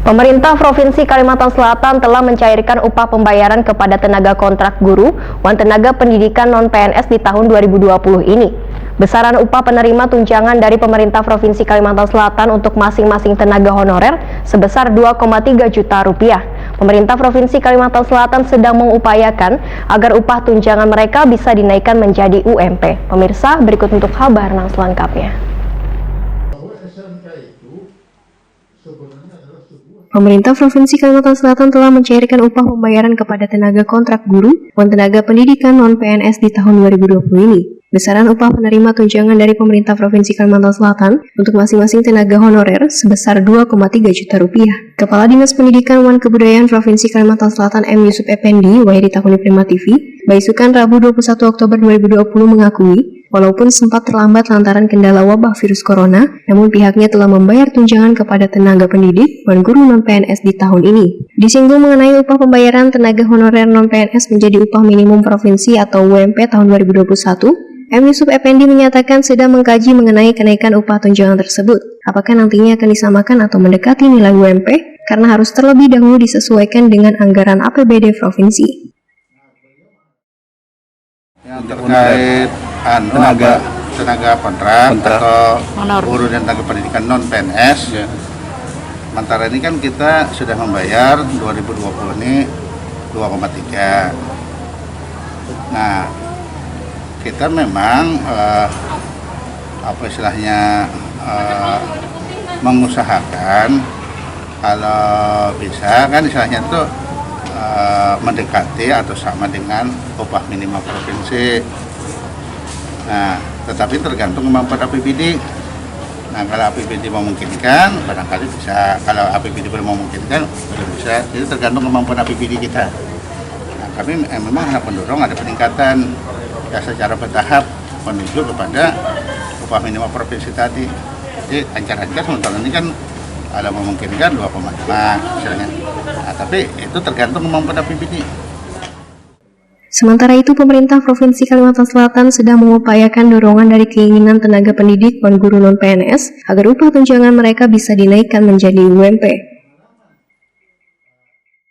Pemerintah Provinsi Kalimantan Selatan telah mencairkan upah pembayaran kepada tenaga kontrak guru dan tenaga pendidikan non-PNS di tahun 2020 ini. Besaran upah penerima tunjangan dari pemerintah Provinsi Kalimantan Selatan untuk masing-masing tenaga honorer sebesar 2,3 juta rupiah. Pemerintah Provinsi Kalimantan Selatan sedang mengupayakan agar upah tunjangan mereka bisa dinaikkan menjadi UMP. Pemirsa, berikut untuk kabar selengkapnya. Pemerintah Provinsi Kalimantan Selatan telah mencairkan upah pembayaran kepada tenaga kontrak guru dan tenaga pendidikan non-PNS di tahun 2020 ini. Besaran upah penerima tunjangan dari pemerintah Provinsi Kalimantan Selatan untuk masing-masing tenaga honorer sebesar 2,3 juta rupiah. Kepala Dinas Pendidikan dan Kebudayaan Provinsi Kalimantan Selatan M. Yusuf Effendi, Wahidi Takuni Prima TV, Baisukan Rabu 21 Oktober 2020 mengakui, walaupun sempat terlambat lantaran kendala wabah virus corona, namun pihaknya telah membayar tunjangan kepada tenaga pendidik dan guru non-PNS di tahun ini. Disinggung mengenai upah pembayaran tenaga honorer non-PNS menjadi upah minimum provinsi atau UMP tahun 2021, M. Yusuf Effendi menyatakan sedang mengkaji mengenai kenaikan upah tunjangan tersebut. Apakah nantinya akan disamakan atau mendekati nilai UMP? Karena harus terlebih dahulu disesuaikan dengan anggaran APBD provinsi. Yang terkait tenaga kontrak atau guru dan tenaga pendidikan non PNS, sementara ini kan kita sudah membayar 2020 ini 2,3. Nah, kita memang mengusahakan kalau bisa kan istilahnya itu mendekati atau sama dengan upah minimum provinsi. Nah, tetapi tergantung kemampuan APBD. Nah, kalau APBD memungkinkan, barangkali bisa. Kalau APBD belum memungkinkan, belum bisa. Jadi tergantung kemampuan APBD kita. Nah, kami memang hendak mendorong ada peningkatan ya secara bertahap menuju kepada upah minimum provinsi tadi. Jadi ancar-ancar sementara ini kan ada memungkinkan 2,5 misalnya. Nah, tapi itu tergantung kemampuan APBD. Sementara itu, pemerintah Provinsi Kalimantan Selatan sedang mengupayakan dorongan dari keinginan tenaga pendidik dan guru non-PNS agar upah tunjangan mereka bisa dinaikkan menjadi UMP.